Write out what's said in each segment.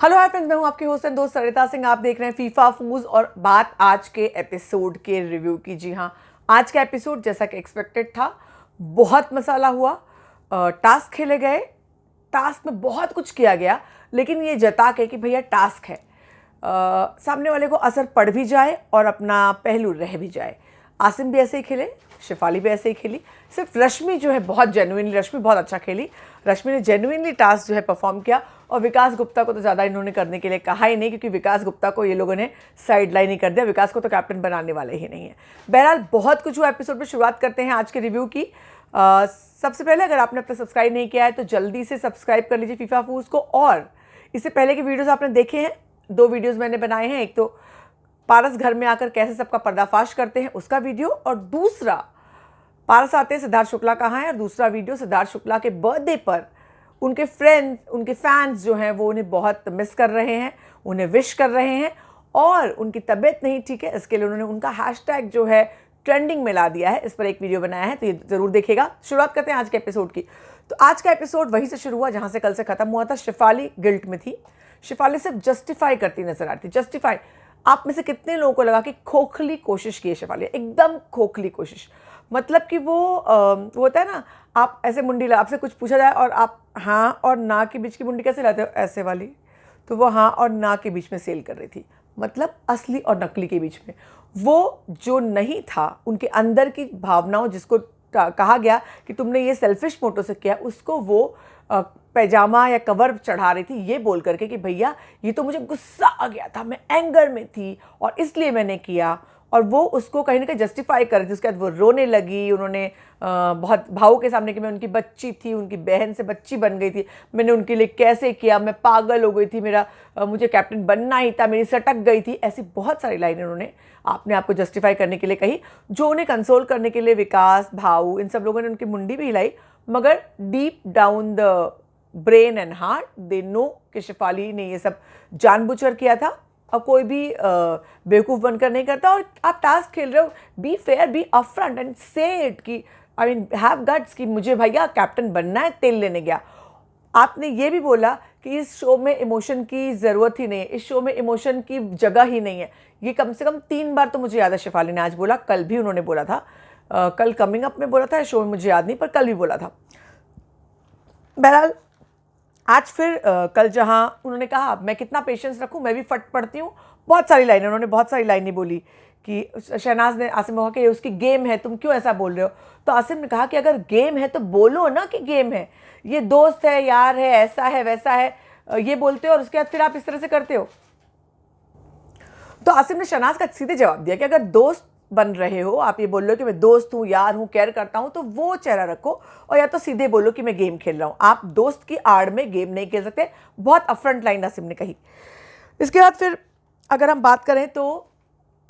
Hello hi friends, मैं हूं आपके होस्ट एंड दोस्त सरिता सिंह। आप देख रहे हैं फीफा फूज और बात आज के एपिसोड के रिव्यू की। जी हाँ, आज का एपिसोड जैसा कि एक्सपेक्टेड था, बहुत मसाला हुआ। टास्क खेले गए, टास्क में बहुत कुछ किया गया, लेकिन ये जता के कि भैया टास्क है, सामने वाले को असर पड़ भी जाए और अपना पहलू रह भी जाए। आसिम भी ऐसे ही खेले, शिफाली भी ऐसे ही खेली। सिर्फ रश्मि जो है बहुत जेन्युइनली, रश्मि बहुत अच्छा खेली। रश्मि ने जेन्युइनली टास्क जो है परफॉर्म किया। और विकास गुप्ता को तो ज़्यादा इन्होंने करने के लिए कहा ही नहीं, क्योंकि विकास गुप्ता को ये लोगों ने साइड लाइन ही कर दिया। विकास को तो कैप्टन बनाने वाले ही नहीं है। बहरहाल बहुत कुछ हुआ एपिसोड में। शुरुआत करते हैं आज के रिव्यू की। सबसे पहले अगर आपने अब तक सब्सक्राइब नहीं किया है तो जल्दी से सब्सक्राइब कर लीजिए फीफा फूज को। और इससे पहले के वीडियोज़ आपने देखे हैं, 2 वीडियोज़ मैंने बनाए हैं। एक तो पारस घर में आकर कैसे सबका पर्दाफाश करते हैं उसका वीडियो, और दूसरा पारस आते हैं सिद्धार्थ शुक्ला कहाँ है, और दूसरा वीडियो सिद्धार्थ शुक्ला के बर्थडे पर उनके फ्रेंड्स, उनके फैंस जो हैं वो उन्हें बहुत मिस कर रहे हैं, उन्हें विश कर रहे हैं, और उनकी तबीयत नहीं ठीक है, इसके लिए उन्होंने उनका हैशटैग जो है ट्रेंडिंग में ला दिया है। इस पर एक वीडियो बनाया है, तो ये ज़रूर देखिएगा। शुरुआत करते हैं आज के एपिसोड की। तो आज का एपिसोड वहीं से शुरू हुआ जहाँ से कल से ख़त्म हुआ था। शिफाली गिल्ट में थी। शिफाली सिर्फ जस्टिफाई करती नजर आती। जस्टिफाई, आप में से कितने लोगों को लगा कि खोखली कोशिश की है शिफाली, एकदम खोखली कोशिश। मतलब कि वो होता है ना, आप ऐसे मुंडी ला, आपसे कुछ पूछा जाए और आप हाँ और ना के बीच की मुंडी कैसे लाते हो, ऐसे वाली। तो वो हाँ और ना के बीच में सेल कर रही थी, मतलब असली और नकली के बीच में। वो जो नहीं था, उनके अंदर की भावनाओं, जिसको कहा गया कि तुमने ये सेल्फिश मोटो से किया, उसको वो पैजामा या कवर चढ़ा रही थी, ये बोल करके कि भैया ये तो मुझे गुस्सा आ गया था, मैं एंगर में थी और इसलिए मैंने किया। और वो उसको कहीं ना कहीं जस्टिफाई कर रही थी। उसके बाद वो रोने लगी। उन्होंने बहुत भाव के सामने कि मैं उनकी बच्ची थी, उनकी बहन से बच्ची बन गई थी, मैंने उनके लिए कैसे किया, मैं पागल हो गई थी, मुझे कैप्टन बनना ही था, मेरी सटक गई थी। ऐसी बहुत सारी लाइनें उन्होंने अपने आप को जस्टिफाई करने के लिए कही, जो उन्हें कंसोल करने के लिए विकास, भाऊ, इन सब लोगों ने उनकी मुंडी भी हिलाई। मगर deep down the brain and heart they know कि शिफाली ने ये सब जानबूझकर किया था। और कोई भी बेवकूफ़ बनकर नहीं करता। और आप टास्क खेल रहे हो, be fair, be upfront and say it कि आई मीन हैव गट्स कि मुझे भैया कैप्टन बनना है, तेल लेने गया। आपने ये भी बोला कि इस शो में इमोशन की ज़रूरत ही नहीं है, इस शो में इमोशन की जगह ही नहीं है। ये कम से कम 3 बार तो मुझे याद है शिफाली ने आज बोला। कल भी उन्होंने बोला था, कल कमिंग अप में बोला था, शो में मुझे याद नहीं, पर कल भी बोला था। बहरहाल आज फिर कल जहाँ उन्होंने कहा मैं कितना पेशेंस रखूँ, मैं भी फट पड़ती हूँ। बहुत सारी लाइनें उन्होंने, बहुत सारी लाइनें बोली कि शहनाज ने आसिम को कहा कि ये उसकी गेम है, तुम क्यों ऐसा बोल रहे हो। तो आसिम ने कहा कि अगर गेम है तो बोलो ना कि गेम है, ये दोस्त है, यार है, ऐसा है, वैसा है, ये बोलते हो और उसके बाद फिर आप इस तरह से करते हो। तो आसिम ने शहनाज का सीधे जवाब दिया कि अगर दोस्त बन रहे हो, आप ये बोल रहे हो कि मैं दोस्त हूँ, यार हूँ, केयर करता हूँ, तो वो चेहरा रखो, और या तो सीधे बोलो कि मैं गेम खेल रहा हूँ। आप दोस्त की आड़ में गेम नहीं खेल सकते। बहुत अपफ्रंट लाइन आसिम ने कही। इसके बाद फिर अगर हम बात करें तो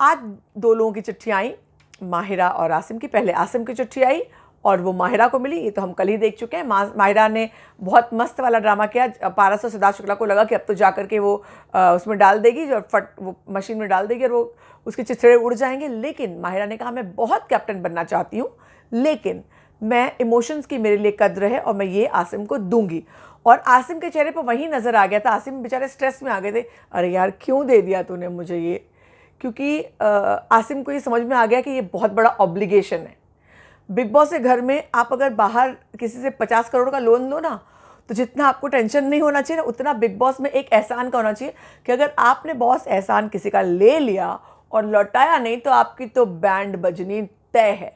आज 2 लोगों की चिट्ठी आई, माहिरा और आसिम की। पहले आसिम की चिट्ठी आई और वो माहिरा को मिली, ये तो हम कल ही देख चुके हैं। माहिरा ने बहुत मस्त वाला ड्रामा किया। पारस और सिद्धार्थ शुक्ला को लगा कि अब तो जा करके वो उसमें डाल देगी, जो वो मशीन में डाल देगी और वो उसके चिथड़े उड़ जाएंगे। लेकिन माहिरा ने कहा मैं बहुत कैप्टन बनना चाहती हूँ, लेकिन मैं इमोशंस की मेरे लिए कद्र है और मैं ये आसिम को दूंगी। और आसिम के चेहरे पर वही नज़र आ गया था। आसिम बेचारे स्ट्रेस में आ गए थे, अरे यार क्यों दे दिया तूने मुझे ये। क्योंकि आसिम को ये समझ में आ गया कि ये बहुत बड़ा ऑब्लिगेशन है। बिग बॉस के घर में आप अगर बाहर किसी से 50 करोड़ का लोन दो ना, तो जितना आपको टेंशन नहीं होना चाहिए ना, उतना बिग बॉस में एक एहसान का होना चाहिए कि अगर आपने बॉस एहसान किसी का ले लिया और लौटाया नहीं, तो आपकी तो बैंड बजनी तय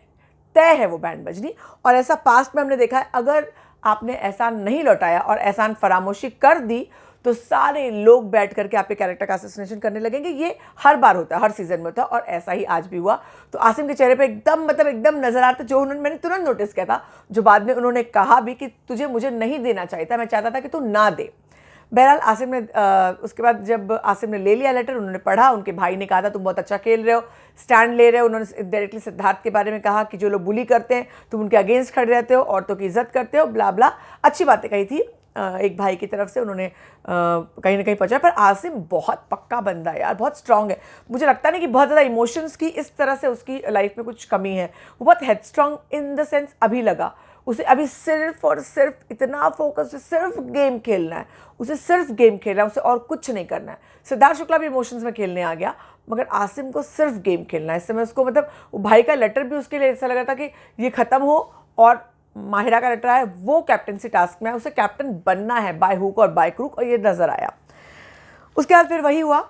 है वो बैंड बजनी। और ऐसा पास्ट में हमने देखा है, अगर आपने एहसान नहीं लौटाया और एहसान फरामोशी कर दी, तो सारे लोग बैठ करके आपके कैरेक्टर का असोसिएशन करने लगेंगे। ये हर बार होता है, हर सीजन में होता है, और ऐसा ही आज भी हुआ। तो आसिम के चेहरे पे एकदम मतलब एकदम नजर आता, जो मैंने तुरंत नोटिस किया था, जो बाद में उन्होंने कहा भी कि तुझे मुझे नहीं देना चाहिए था, मैं चाहता था कि तू ना दे। बहरहाल आसिम ने उसके बाद जब आसिम ने ले लिया लेटर, उन्होंने पढ़ा, उनके भाई ने कहा था तुम बहुत अच्छा खेल रहे हो, स्टैंड ले रहे हो। उन्होंने डायरेक्टली सिद्धार्थ के बारे में कहा कि जो लोग बुली करते हैं तुम उनके अगेंस्ट खड़े रहते हो, औरतों की इज्जत करते हो, ब्ला ब्ला, अच्छी बातें कही थी एक भाई की तरफ से। उन्होंने कहीं ना कहीं पहुंचा। पर आसिम बहुत पक्का बंदा है यार, बहुत स्ट्रांग है। मुझे लगता नहीं कि बहुत ज़्यादा इमोशंस की इस तरह से उसकी लाइफ में कुछ कमी है। वो बहुत हेडस्ट्रांग इन द सेंस अभी लगा। उसे अभी सिर्फ और सिर्फ इतना फोकस है, सिर्फ गेम खेलना है, उसे सिर्फ गेम खेलना है, उसे और कुछ नहीं करना है। सिद्धार्थ शुक्ला भी इमोशंस में खेलने आ गया, मगर आसिम को सिर्फ गेम खेलना है। इस समय उसको मतलब वो भाई का लेटर भी उसके लिए ऐसा लग रहा था कि ये ख़त्म हो और माहिरा का लेटर आया, वो कैप्टनसी टास्क में है, उसे कैप्टन बनना है बाय हुक और बाय क्रूक, और ये नज़र आया। उसके बाद फिर वही हुआ,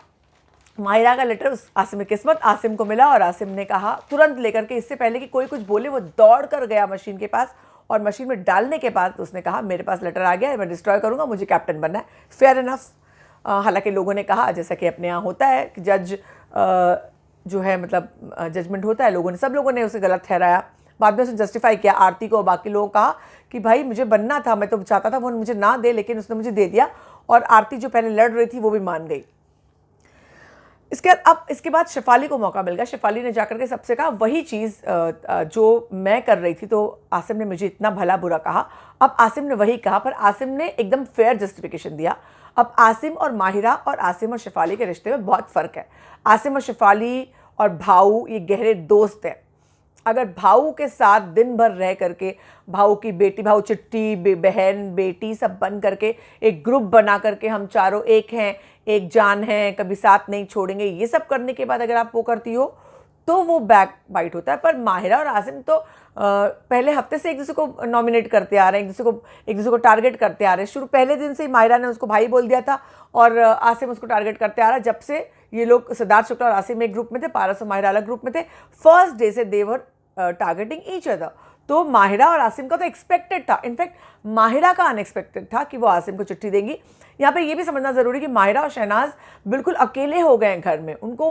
माहिरा का लेटर आसिम की किस्मत आसिम को मिला और आसिम ने कहा तुरंत लेकर के, इससे पहले कि कोई कुछ बोले वो दौड़ कर गया मशीन के पास और मशीन में डालने के बाद उसने कहा मेरे पास लेटर आ गया है, मैं डिस्ट्रॉय करूंगा, मुझे कैप्टन बनना है। Fair enough. हालांकि लोगों ने कहा, जैसा कि अपने यहाँ होता है कि जज जो है मतलब जजमेंट होता है, लोगों ने सब लोगों ने उसे गलत ठहराया। बाद में उसने जस्टिफाई किया, आरती को और बाकी लोगों को कहा कि भाई मुझे बनना था, मैं तो चाहता था वो मुझे ना दे, लेकिन उसने मुझे दे दिया। और आरती जो पहले लड़ रही थी वो भी मान गई। इसके बाद शेफाली को मौका मिल गया। शेफाली ने जाकर के सबसे कहा वही चीज़ जो मैं कर रही थी, तो आसिम ने मुझे इतना भला बुरा कहा। अब आसिम ने वही कहा, पर आसिम ने एकदम फेयर जस्टिफिकेशन दिया। अब आसिम और माहिरा और आसिम और शेफाली के रिश्ते में बहुत फ़र्क है। आसिम और शेफाली और भाऊ ये गहरे दोस्त हैं। अगर भाऊ के साथ दिन भर रह करके, भाऊ की बेटी, भाऊ चिट्टी, बहन बेटी सब बन करके एक ग्रुप बना करके हम चारों एक हैं, एक जान है, कभी साथ नहीं छोड़ेंगे, ये सब करने के बाद अगर आप वो करती हो तो वो बैक बाइट होता है। पर माहिरा और आसिम तो पहले हफ्ते से एक दूसरे को नॉमिनेट करते आ रहे हैं, एक दूसरे को टारगेट करते आ रहे हैं। शुरू पहले दिन से ही माहिरा ने उसको भाई बोल दिया था और आसिम उसको टारगेट करते आ रहा है। जब से ये लोग सिद्धार्थ शुक्ला और आसिम एक ग्रुप में थे, पारस और माहिरा अलग ग्रुप में थे, फर्स्ट डे से देवर टारगेटिंग ईच अदर। तो माहिरा और आसिम का तो एक्सपेक्टेड था, इनफैक्ट माहिरा का अनएक्सपेक्टेड था कि वो आसिम को चिट्ठी देंगी। यहाँ पे ये भी समझना ज़रूरी कि माहिरा और शहनाज बिल्कुल अकेले हो गए हैं घर में। उनको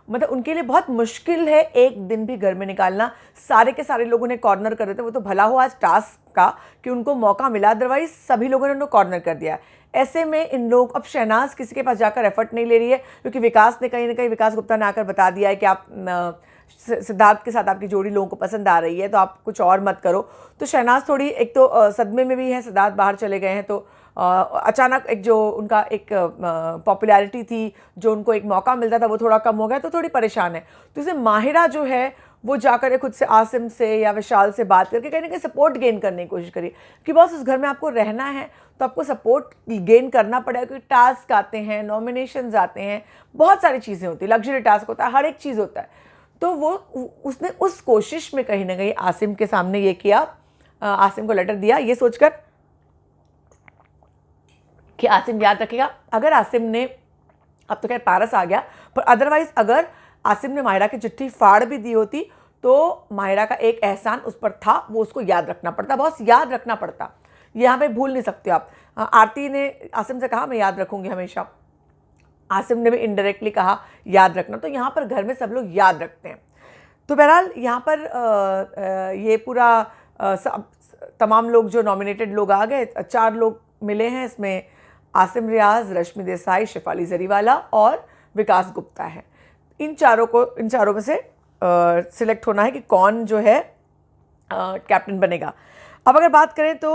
मतलब उनके लिए बहुत मुश्किल है एक दिन भी घर में निकालना। सारे के सारे लोग उन्हें कॉर्नर कर रहे थे। वो तो भला हो आज टास्क का कि उनको मौका मिला, अदरवाइज सभी लोगों ने उनको कॉर्नर कर दिया। ऐसे में इन लोग, अब शहनाज किसी के पास जाकर एफर्ट नहीं ले रही है, क्योंकि विकास ने कहीं ना कहीं, विकास गुप्ता ने आकर बता दिया है कि आप सिद्धार्थ के साथ आपकी जोड़ी लोगों को पसंद आ रही है, तो आप कुछ और मत करो। तो शहनाज थोड़ी एक तो सदमे में भी है, सिद्धार्थ बाहर चले गए हैं, तो अचानक एक जो उनका एक पॉपुलैरिटी थी, जो उनको एक मौका मिलता था, वो थोड़ा कम हो गया, तो थोड़ी परेशान है। तो इसे माहिरा जो है वो जाकर खुद से आसिम से या विशाल से बात करके कहीं ना कहीं सपोर्ट गेन करने की कोशिश करिए कि बॉस उस घर में आपको रहना है तो आपको सपोर्ट गेन करना पड़ेगा, क्योंकि टास्क आते हैं, नॉमिनेशंस आते हैं, बहुत सारी चीज़ें होती हैं, लग्जरी टास्क होता है, हर एक चीज़ होता है। तो वो उसने उस कोशिश में कहीं ना कहीं आसिम के सामने ये किया, आसिम को लेटर दिया ये सोचकर कि आसिम याद रखेगा। अगर आसिम ने, अब तो खैर पारस आ गया, पर अदरवाइज अगर आसिम ने माहिरा की चिट्ठी फाड़ भी दी होती तो माहिरा का एक एहसान उस पर था, वो उसको याद रखना पड़ता, बॉस याद रखना पड़ता। यहाँ पे भूल नहीं सकते आप। आरती ने आसिम से कहा मैं याद रखूंगी हमेशा, आसिम ने भी इनडायरेक्टली कहा याद रखना। तो यहाँ पर घर में सब लोग याद रखते हैं। तो बहरहाल यहाँ पर ये पूरा तमाम लोग जो नॉमिनेटेड लोग आ गए, 4 लोग मिले हैं। इसमें आसिम रियाज, रश्मि देसाई, शेफाली जरीवाला और विकास गुप्ता है। इन चारों में से सिलेक्ट होना है कि कौन जो है कैप्टन बनेगा। अब अगर बात करें तो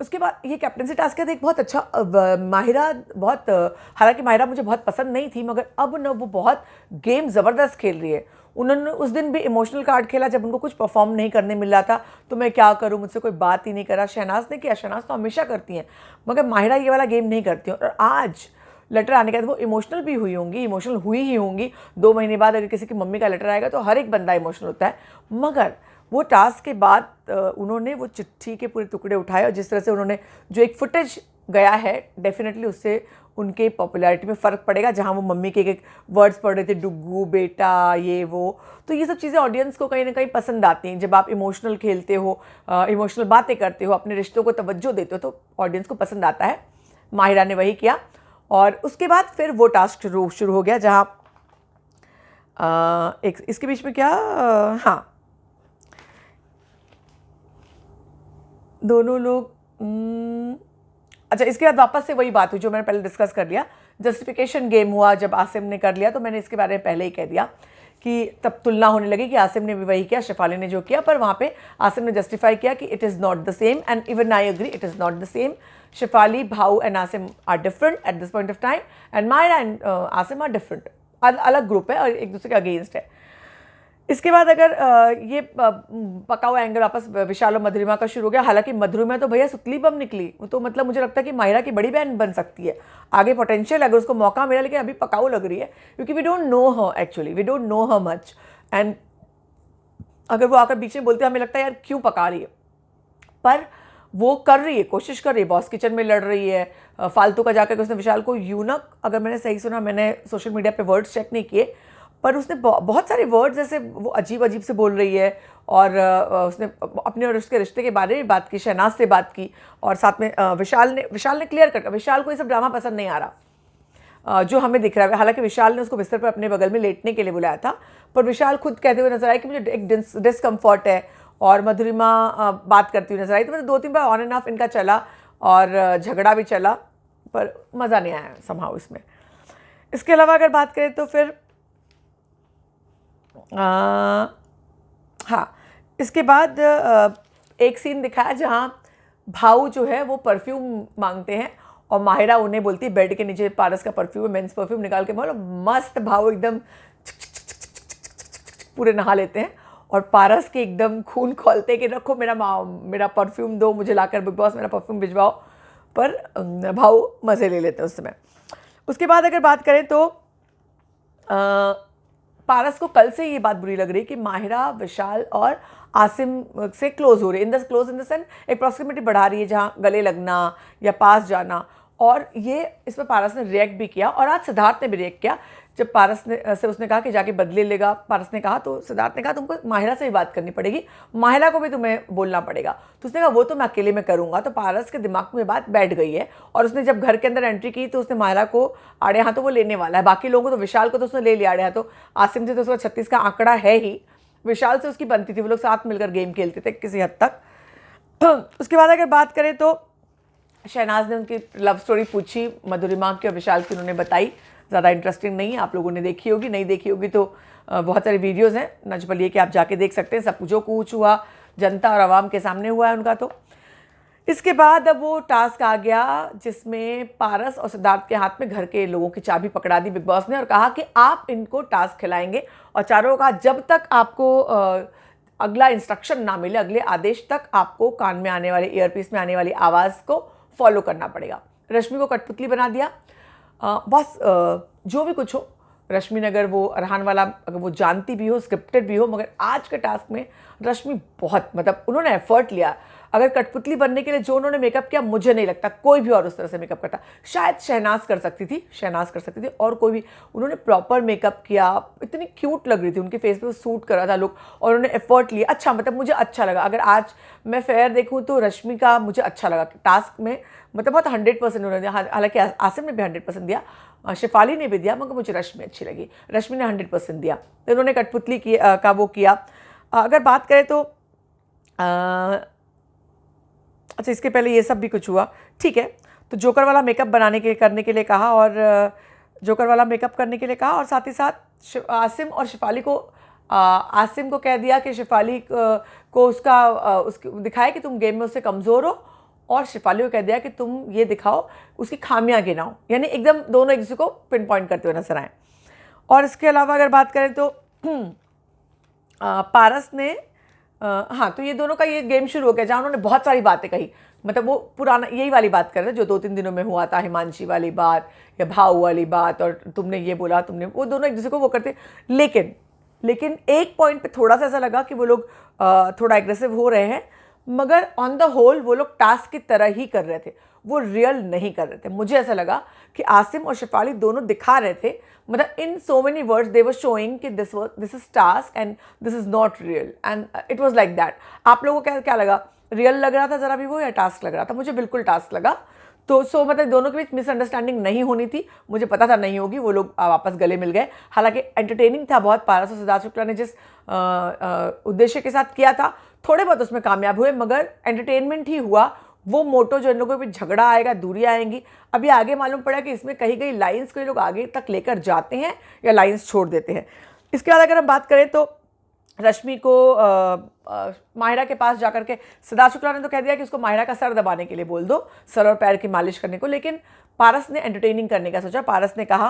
उसके बाद ये कैप्टनसी टास्क है, एक बहुत अच्छा माहिरा, बहुत हालांकि माहिरा मुझे बहुत पसंद नहीं थी, मगर अब न वो बहुत गेम ज़बरदस्त खेल रही है। उन्होंने उस दिन भी इमोशनल कार्ड खेला जब उनको कुछ परफॉर्म नहीं करने मिल रहा था, तो मैं क्या करूं, मुझसे कोई बात ही नहीं करा। शहनाज ने किया, शहनाज तो हमेशा करती हैं, मगर माहिरा ये वाला गेम नहीं करती हैं। और आज लेटर आने के बाद वो इमोशनल भी हुई होंगी, इमोशनल हुई ही होंगी। 2 महीने बाद अगर किसी की मम्मी का लेटर आएगा तो हर एक बंदा इमोशनल होता है, मगर वो टास्क के बाद उन्होंने वो चिट्ठी के पूरे टुकड़े उठाए और जिस तरह से उन्होंने जो एक फुटेज गया है, डेफिनेटली उससे उनके पॉपुलैरिटी में फ़र्क पड़ेगा। जहाँ वो मम्मी के एक वर्ड्स पढ़ रहे थे, डुग्गू बेटा, ये वो, तो ये सब चीज़ें ऑडियंस को कहीं ना कहीं पसंद आती हैं। जब आप इमोशनल खेलते हो, इमोशनल बातें करते हो, अपने रिश्तों को तवज्जो देते हो, तो ऑडियंस को पसंद आता है। माहिरा ने वही किया और उसके बाद फिर वो टास्क शुरू हो गया, जहाँ एक इसके बीच में क्या, हाँ, दोनों लोग अच्छा, इसके बाद वापस से वही बात हुई जो मैंने पहले डिस्कस कर लिया। जस्टिफिकेशन गेम हुआ जब आसिम ने कर लिया, तो मैंने इसके बारे में पहले ही कह दिया कि तब तुलना होने लगी कि आसिम ने भी वही किया, शेफाली ने जो किया, पर वहाँ पे आसिम ने जस्टिफाई किया कि it is not the same, and even I agree, it is not the same. Shefali, Bhau and Asim are different at this point of time, and Mahira and Asim are different, अलग ग्रुप है और एक दूसरे के अगेंस्ट है। इसके बाद अगर ये पका हुआ एंगल वापस विशाल और मधुरिमा का शुरू हो गया। हालांकि मधुरिमा तो भैया सुतली बम निकली, वो तो मतलब मुझे लगता है कि माहिरा की बड़ी बहन बन सकती है, आगे पोटेंशियल अगर उसको मौका मिला, लेकिन अभी पकाऊ लग रही है क्योंकि we don't know her, actually we don't know her much. And अगर वो आकर बीच में बोलते हैं हमें लगता है यार क्यों पका रही है, पर वो कर रही है, कोशिश कर रही है, बॉस किचन में लड़ रही है, फालतू का जाकर उसने विशाल को यूनक, अगर मैंने सही सुना, मैंने सोशल मीडिया पे वर्ड्स चेक नहीं किए, पर उसने बहुत सारे वर्ड्स ऐसे वो अजीब अजीब से बोल रही है। और उसने अपने और उसके रिश्ते के बारे में बात की, शहनाज से बात की, और साथ में विशाल ने क्लियर कर, विशाल को ये सब ड्रामा पसंद नहीं आ रहा जो हमें दिख रहा है। हालांकि विशाल ने उसको बिस्तर पर अपने बगल में लेटने के लिए बुलाया था, पर विशाल खुद कहते हुए नजर आया कि मुझे एक डिस्कम्फर्ट है, और मधुरिमा बात करती हुई नजर आई। तो मतलब 2-3 बार ऑन एंड ऑफ इनका चला और झगड़ा भी चला, पर मज़ा नहीं आया समहाउ इसमें। इसके अलावा अगर बात करें तो फिर हाँ, इसके बाद एक सीन दिखाया जहाँ भाऊ जो है वो परफ्यूम मांगते हैं और माहिरा उन्हें बोलती है बेड के नीचे पारस का परफ्यूम है, मेंस परफ्यूम निकाल के बोलो। मस्त भाऊ एकदम पूरे नहा लेते हैं और पारस के एकदम खून खोलते कि रखो मेरा परफ्यूम दो मुझे लाकर, बिग बॉस मेरा परफ्यूम भिजवाओ। पर भाऊ मज़े ले लेते हैं उस समय। उसके बाद अगर बात करें तो पारस को कल से ये बात बुरी लग रही है कि माहिरा विशाल और आसिम से क्लोज हो रही है, क्लोज इन द सेंस एक प्रॉक्सिमिटी बढ़ा रही है, जहाँ गले लगना या पास जाना। और ये इस पर पारस ने रिएक्ट भी किया, और आज सिद्धार्थ ने भी रिएक्ट किया। जब पारस ने से उसने कहा कि जाके बदले लेगा, पारस ने कहा, तो सिद्धार्थ ने कहा तुमको माहिरा से ही बात करनी पड़ेगी, माहिरा को भी तुम्हें बोलना पड़ेगा। तो उसने कहा वो तो मैं अकेले में करूँगा। तो पारस के दिमाग में बात बैठ गई है, और उसने जब घर के अंदर एंट्री की तो उसने माहिरा को आड़े हाथों वो लेने वाला है। बाकी लोगों को तो, विशाल को तो उसने ले लिया आड़े हाथों, आसिम से तो उसका 36 का आंकड़ा है ही, विशाल से उसकी बनती थी, वो लोग साथ मिलकर गेम खेलते थे किसी हद तक। उसके बाद अगर बात करें तो शहनाज ने उनकी लव स्टोरी पूछी, मधुरिमा की और विशाल की उन्होंने बताई। ज़्यादा इंटरेस्टिंग नहीं है, आप लोगों ने देखी होगी, नहीं देखी होगी तो बहुत सारी वीडियोस हैं नच बलिए कि आप जाके देख सकते हैं। सब जो कुछ हुआ जनता और आवाम के सामने हुआ है उनका। तो इसके बाद अब वो टास्क आ गया जिसमें पारस और सिद्धार्थ के हाथ में घर के लोगों की चाबी पकड़ा दी बिग बॉस ने, और कहा कि आप इनको टास्क खिलाएंगे, और चारों का जब तक आपको अगला इंस्ट्रक्शन ना मिले, अगले आदेश तक आपको कान में आने वाले, ईयरपीस में आने वाली आवाज़ को फॉलो करना पड़ेगा। रश्मि को कठपुतली बना दिया। बस जो भी कुछ हो, रश्मि ने अगर वो अरहान वाला अगर वो जानती भी हो, स्क्रिप्टेड भी हो, मगर आज के टास्क में रश्मि बहुत मतलब उन्होंने एफर्ट लिया। अगर कठपुतली बनने के लिए जो उन्होंने मेकअप किया, मुझे नहीं लगता कोई भी और उस तरह से मेकअप करता। शायद शहनाज कर सकती थी और कोई भी। उन्होंने प्रॉपर मेकअप किया, इतनी क्यूट लग रही थी, उनके फेस पे सूट कर रहा था लुक, और उन्होंने एफर्ट लिया। अच्छा, मतलब मुझे अच्छा लगा। अगर आज मैं फेयर देखूँ तो रश्मि का मुझे अच्छा लगा टास्क में, मतलब बहुत 100% उन्होंने दिया। हालांकि आसिम ने भी 100% दिया, शेफाली ने भी दिया, मगर मुझे रश्मि अच्छी लगी, रश्मि ने 100% दिया। तो उन्होंने कठपुतली का वो किया। अगर बात करें तो अच्छा, इसके पहले ये सब भी कुछ हुआ, ठीक है। तो जोकर वाला मेकअप करने के लिए कहा, और जोकर वाला मेकअप करने के लिए कहा, और साथ ही साथ आसिम और शेफाली को आसिम को कह दिया कि शेफाली को उसकी दिखाया कि तुम गेम में उससे कमज़ोर हो, और शेफाली को कह दिया कि तुम ये दिखाओ उसकी खामियां गिनाओ, यानी एकदम दोनों एक दूसरे को पिन पॉइंट करते हुए नजर आए। और इसके अलावा अगर बात करें तो पारस ने हाँ, तो ये दोनों का ये गेम शुरू हो गया जहाँ उन्होंने बहुत सारी बातें कही। मतलब वो पुराना यही वाली बात कर रहे थे जो 2-3 दिनों में हुआ था, हिमांशी वाली बात या भाव वाली बात, और तुमने ये बोला, तुमने, वो दोनों एक दूसरे को वो करते। लेकिन एक पॉइंट पे थोड़ा सा ऐसा लगा कि वो लोग थोड़ा एग्रेसिव हो रहे हैं, मगर ऑन द होल वो लोग टास्क की तरह ही कर रहे थे, वो रियल नहीं कर रहे थे। मुझे ऐसा लगा कि आसिम और शेफाली दोनों दिखा रहे थे, मतलब in so many words they were showing कि this is task and this is not real, and it was like that. आप लोगों को क्या लगा, रियल लग रहा था जरा भी वो, या टास्क लग रहा था? मुझे बिल्कुल टास्क लगा। तो मतलब दोनों के बीच मिसअंडरस्टैंडिंग नहीं होनी थी, मुझे पता था नहीं होगी, वो लोग वापस गले मिल गए। हालांकि एंटरटेनिंग था बहुत, पारस और सिद्धार्थ शुक्ला ने जिस उद्देश्य के साथ किया था, थोड़े बहुत उसमें कामयाब हुए, मगर एंटरटेनमेंट ही हुआ। वो मोटो जो इन लोगों के बीच झगड़ा आएगा, दूरियां आएंगी, अभी आगे मालूम पड़ा कि इसमें कहीं कहीं लाइंस को ये लोग आगे तक लेकर जाते हैं या लाइंस छोड़ देते हैं। इसके बाद अगर हम बात करें तो रश्मि को माहिरा के पास जाकर के सिद्धार्थ शुक्ला ने तो कह दिया कि उसको माहिरा का सर दबाने के लिए बोल दो, सर और पैर की मालिश करने को। लेकिन पारस ने एंटरटेनिंग करने का सोचा। पारस ने कहा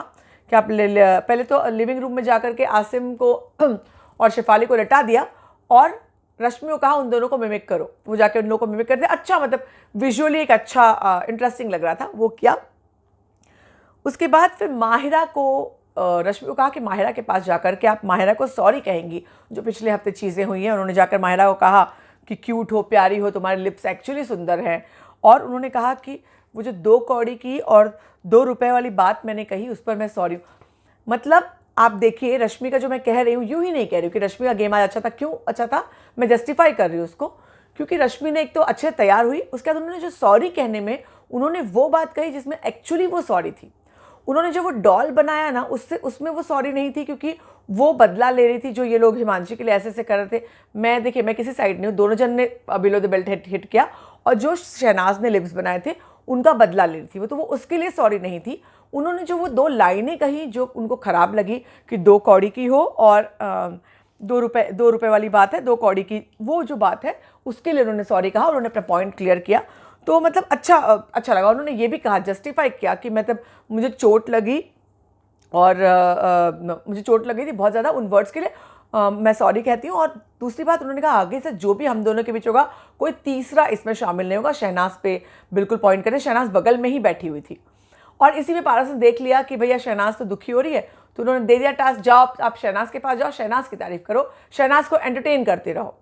कि आप पहले तो लिविंग रूम में जाकर के आसिम को और शेफाली को लटा दिया और रश्मि को कहा उन दोनों को मिमिक करो। वो जाके उन लोगों को मिमिक करते, अच्छा मतलब विजुअली एक अच्छा इंटरेस्टिंग लग रहा था, वो किया। उसके बाद फिर माहिरा को रश्मि को कहा कि माहिरा के पास जाकर के आप माहिरा को सॉरी कहेंगी जो पिछले हफ्ते चीज़ें हुई हैं। उन्होंने जाकर माहिरा को कहा कि क्यूट हो, प्यारी हो, तुम्हारे लिप्स एक्चुअली सुंदर हैं। और उन्होंने कहा कि वो जो 2 कौड़ी की और 2 रुपए वाली बात मैंने कही उस पर मैं सॉरी हूँ। मतलब आप देखिए, रश्मि का जो मैं कह रही हूँ यूँ ही नहीं कह रही हूँ कि रश्मि का गेम आज अच्छा था। क्यों अच्छा था, मैं जस्टिफाई कर रही हूँ उसको, क्योंकि रश्मि ने एक तो अच्छे तैयार हुई, उसके बाद उन्होंने जो सॉरी कहने में उन्होंने वो बात कही जिसमें एक्चुअली वो सॉरी थी। उन्होंने जो वो डॉल बनाया ना, उसमें वो सॉरी नहीं थी, क्योंकि वो बदला ले रही थी जो ये लोग हिमांशी के लिए ऐसे ऐसे कर रहे थे। मैं देखिए, मैं किसी साइड नहीं हूँ, दोनों जन ने बिलो द बेल्ट हिट किया, और जो शहनाज ने लिप्स बनाए थे उनका बदला ले रही थी वो, तो वो उसके लिए सॉरी नहीं थी। उन्होंने जो वो 2 लाइनें कही जो उनको ख़राब लगी कि 2 कौड़ी की हो और 2 रुपए वाली बात है, 2 कौड़ी की, वो जो बात है उसके लिए उन्होंने सॉरी कहा, उन्होंने अपना पॉइंट क्लियर किया। तो मतलब अच्छा लगा। उन्होंने ये भी कहा, जस्टिफाई किया कि मतलब मुझे चोट लगी और मुझे चोट लगी थी बहुत ज़्यादा, उन वर्ड्स के लिए मैं सॉरी कहती हूँ। और दूसरी बात उन्होंने कहा, आगे से जो भी हम दोनों के बीच होगा कोई तीसरा इसमें शामिल नहीं होगा। शहनाज पे बिल्कुल पॉइंट करें, शहनाज बगल में ही बैठी हुई थी। और इसी में पारस ने देख लिया कि भैया शहनाज तो दुखी हो रही है, तो उन्होंने दे दिया टास्क, जाओ आप शहनाज के पास जाओ, शहनाज की तारीफ करो, शहनाज को एंटरटेन करते रहो।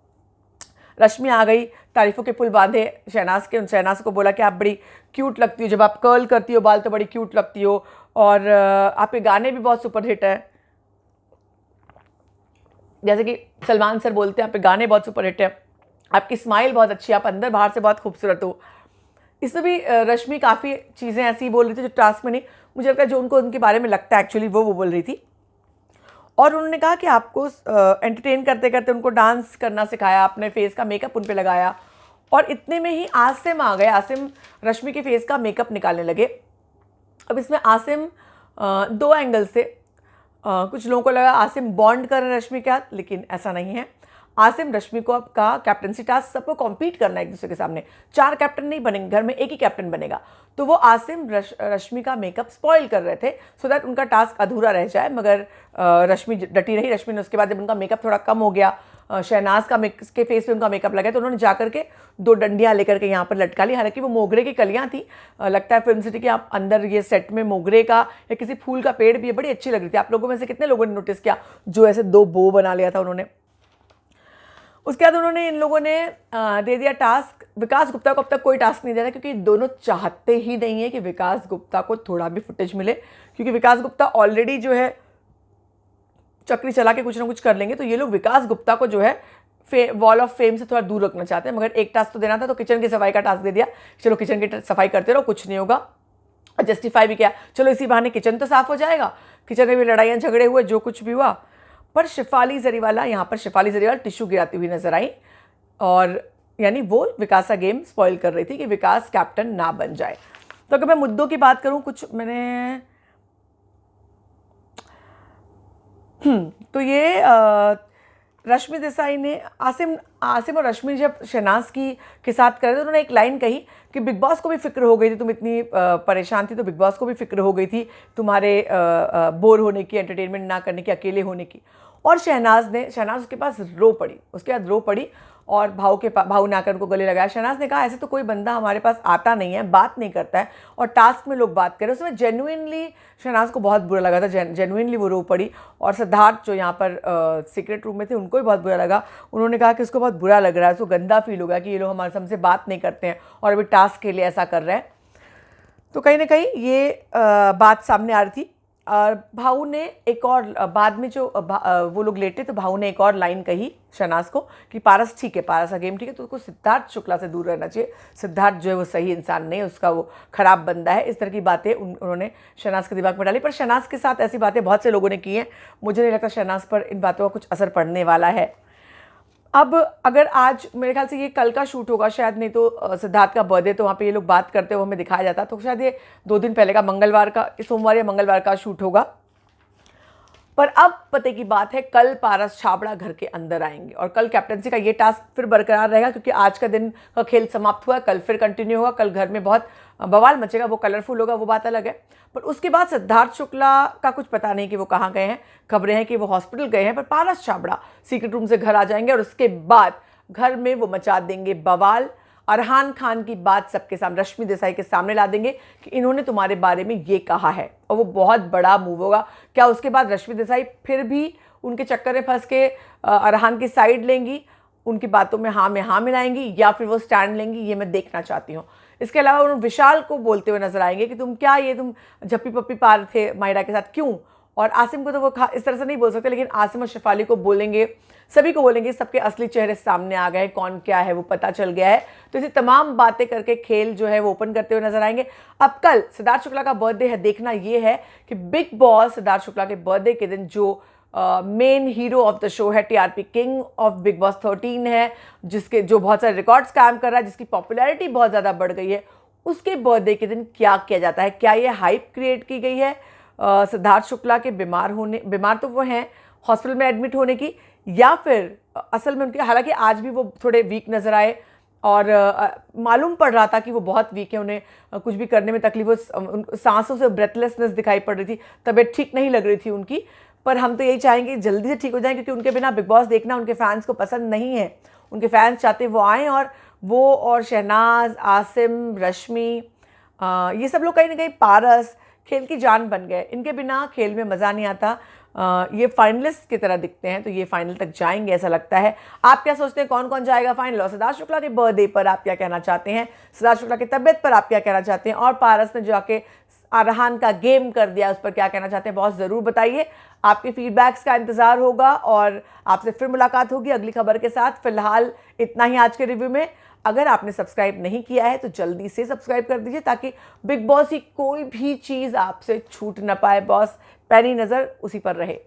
रश्मि आ गई, तारीफों के पुल बांधे शहनाज को बोला कि आप बड़ी क्यूट लगती हो, जब आप कर्ल करती हो बाल तो बड़ी क्यूट लगती हो, और आपके गाने भी बहुत सुपर हिट है, जैसे कि सलमान सर बोलते हैं आपके गाने बहुत सुपर हिट है, आपकी स्माइल बहुत अच्छी है, आप अंदर बाहर से बहुत खूबसूरत हो। इसमें भी रश्मि काफ़ी चीज़ें ऐसी बोल रही थी जो टास्क में नहीं, मुझे लगता है जो उनको उनके बारे में लगता है एक्चुअली वो बोल रही थी। और उन्होंने कहा कि आपको एंटरटेन करते करते उनको डांस करना सिखाया, अपने फेस का मेकअप उन पे लगाया, और इतने में ही आसिम आ गए। आसिम रश्मि के फेस का मेकअप निकालने लगे। अब इसमें आसिम 2 एंगल से, कुछ लोगों को लगा आसिम बॉन्ड कर रहे हैं रश्मि के साथ, लेकिन ऐसा नहीं है। आसिम रश्मि को का कैप्टनसी टास्क सबको कॉम्पीट करना है एक दूसरे के सामने, 4 कैप्टन नहीं बनेंगे, घर में एक ही कैप्टन बनेगा। तो वो आसिम रश्मि का मेकअप स्पॉइल कर रहे थे सो दैट उनका टास्क अधूरा रह जाए, मगर रश्मि डटी रही। रश्मि ने उसके बाद जब उनका मेकअप थोड़ा कम हो गया, शहनाज के फेस पे उनका मेकअप लगा, तो उन्होंने जाकर के 2 डंडियाँ लेकर के यहाँ पर लटका ली। हालांकि वो मोगरे की कलियाँ थी, लगता है फिल्म सिटी के आप अंदर ये सेट में मोगरे का या किसी फूल का पेड़ भी है, बड़ी अच्छी लग रही थी। आप लोगों में से कितने लोगों ने नोटिस किया जो ऐसे 2 बो बना लिया था उन्होंने। उसके बाद उन्होंने इन लोगों ने दे दिया टास्क, विकास गुप्ता को अब तक कोई टास्क नहीं दे रहा, क्योंकि दोनों चाहते ही नहीं है कि विकास गुप्ता को थोड़ा भी फुटेज मिले, क्योंकि विकास गुप्ता ऑलरेडी जो है चक्री चला के कुछ ना कुछ कर लेंगे। तो ये लोग विकास गुप्ता को जो है वॉल ऑफ फेम से थोड़ा दूर रखना चाहते हैं। मगर एक टास्क तो देना था, तो किचन की सफाई का टास्क दे दिया, चलो किचन की सफाई करते रहो, कुछ नहीं होगा। और जस्टिफाई भी किया, चलो इसी बहाने किचन तो साफ हो जाएगा, किचन में भी लड़ाइयाँ झगड़े हुए जो कुछ भी हुआ। पर शेफाली जरीवाला, यहाँ पर शेफाली जरीवाला टिश्यू गिराती हुई नजर आई, और यानी वो विकास का गेम स्पॉइल कर रही थी कि विकास कैप्टन ना बन जाए। तो अगर मैं मुद्दों की बात करूँ, कुछ मैंने तो ये रश्मि देसाई ने आसिम और रश्मि जब शहनाज के साथ कर रहे थे, उन्होंने एक लाइन कही कि बिग बॉस को भी फिक्र हो गई थी, तुम इतनी परेशान थी तो बिग बॉस को भी फिक्र हो गई थी तुम्हारे बोर होने की, एंटरटेनमेंट ना करने की, अकेले होने की। और शहनाज उसके पास रो पड़ी, उसके बाद रो पड़ी और भाऊ ने आकर उनको गले लगाया। शहनाज ने कहा ऐसे तो कोई बंदा हमारे पास आता नहीं है, बात नहीं करता है, और टास्क में लोग बात करें। उसमें जेन्युइनली शहनाज को बहुत बुरा लगा था, जेन्युइनली वो रो पड़ी। और सिद्धार्थ जो यहाँ पर सीक्रेट रूम में थे, उनको भी बहुत बुरा लगा। उन्होंने कहा कि उसको बहुत बुरा लग रहा है, उसको गंदा फील होगा कि ये लोग हमारे हमसे बात नहीं करते हैं और अभी टास्क के लिए ऐसा कर रहे हैं। तो कहीं ना कहीं ये बात सामने आ रही थी। और भाऊ ने एक और बाद में जो वो लोग लेटे, तो भाऊ ने एक और लाइन कही शहनाज को कि पारस ठीक है, पारस का गेम ठीक है, तो उसको सिद्धार्थ शुक्ला से दूर रहना चाहिए। सिद्धार्थ जो है वो सही इंसान नहीं है, उसका वो खराब बंदा है। इस तरह की बातें उन्होंने शहनाज के दिमाग में डाली। पर शहनाज के साथ ऐसी बातें बहुत से लोगों ने की हैं, मुझे नहीं लगता शहनाज पर इन बातों का कुछ असर पड़ने वाला है। अब अगर आज मेरे ख्याल से ये कल का शूट होगा शायद, नहीं तो सिद्धार्थ का बर्थडे, तो वहाँ पे ये लोग बात करते हुए हमें दिखाया जाता, तो शायद ये 2 दिन पहले का सोमवार या मंगलवार का शूट होगा। पर अब पते की बात है, कल पारस छाबड़ा घर के अंदर आएंगे और कल कैप्टनसी का ये टास्क फिर बरकरार रहेगा, क्योंकि आज का दिन का खेल समाप्त हुआ, कल फिर कंटिन्यू होगा। कल घर में बहुत बवाल मचेगा, वो कलरफुल होगा, वो बात अलग है। पर उसके बाद सिद्धार्थ शुक्ला का कुछ पता नहीं कि वो कहाँ गए हैं। खबरें हैं कि वो हॉस्पिटल गए हैं, पर पारस छाबड़ा सीक्रेट रूम से घर आ जाएंगे और उसके बाद घर में वो मचा देंगे बवाल। अरहान खान की बात सबके सामने, रश्मि देसाई के सामने ला देंगे कि इन्होंने तुम्हारे बारे में ये कहा है, और वो बहुत बड़ा मूव होगा। क्या उसके बाद रश्मि देसाई फिर भी उनके चक्कर में फंस के अरहान की साइड लेंगी, उनकी बातों में हाँ मिलाएंगी, या फिर वो स्टैंड लेंगी, ये मैं देखना चाहती हूँ। इसके अलावा उन्होंने विशाल को बोलते हुए नजर आएंगे कि तुम क्या ये तुम झप्पी पप्पी पा रहे थे मायरा के साथ, क्यों? और आसिम को तो वो इस तरह से नहीं बोल सकते, लेकिन आसिम और शेफाली को बोलेंगे, सभी को बोलेंगे। सबके असली चेहरे सामने आ गए, कौन क्या है वो पता चल गया है। तो ऐसी तमाम बातें करके खेल जो है वो ओपन करते हुए नजर आएंगे। अब कल सिद्धार्थ शुक्ला का बर्थडे है, देखना ये है कि बिग बॉस सिद्धार्थ शुक्ला के बर्थडे के दिन जो main hero of the show है, TRP king of Bigg Boss 13 है, जिसके जो बहुत सारे रिकॉर्ड्स कायम कर रहा है, जिसकी पॉपुलैरिटी बहुत ज़्यादा बढ़ गई है, उसके बर्थडे के दिन क्या किया जाता है? क्या ये हाइप क्रिएट की गई है सिद्धार्थ शुक्ला के बीमार तो वो हैं, हॉस्पिटल में एडमिट होने की, या फिर असल में उनके, हालांकि आज भी वो थोड़े वीक नज़र आए और मालूम पड़ रहा था कि वो बहुत वीक है, उन्हें कुछ भी करने में तकलीफ, सांसों से ब्रेथलेसनेस दिखाई पड़ रही थी, तबीयत ठीक नहीं लग रही थी उनकी। पर हम तो यही चाहेंगे जल्दी से ठीक हो जाएं, क्योंकि उनके बिना बिग बॉस देखना उनके फैंस को पसंद नहीं है। उनके फैंस चाहते वो आएँ, और वो और शहनाज, आसिम, रश्मि, ये सब लोग कहीं ना कहीं, पारस खेल की जान बन गए। इनके बिना खेल में मज़ा नहीं आता। ये फाइनलिस्ट की तरह दिखते हैं, तो ये फाइनल तक जाएंगे ऐसा लगता है। आप क्या सोचते हैं, कौन कौन जाएगा फाइनल? और सिद्धार्थ शुक्ला के बर्थडे पर आप क्या कहना चाहते हैं? सिद्धार्थ शुक्ला की तबीयत पर आप क्या कहना चाहते हैं? और पारस ने जाके अरहान का गेम कर दिया, उस पर क्या कहना चाहते हैं? बहुत ज़रूर बताइए। आपके फीडबैक्स का इंतज़ार होगा और आपसे फिर मुलाकात होगी अगली खबर के साथ। फिलहाल इतना ही आज के रिव्यू में। अगर आपने सब्सक्राइब नहीं किया है तो जल्दी से सब्सक्राइब कर दीजिए, ताकि बिग बॉस की कोई भी चीज़ आपसे छूट ना पाए। बॉस पैनी नज़र उसी पर रहे।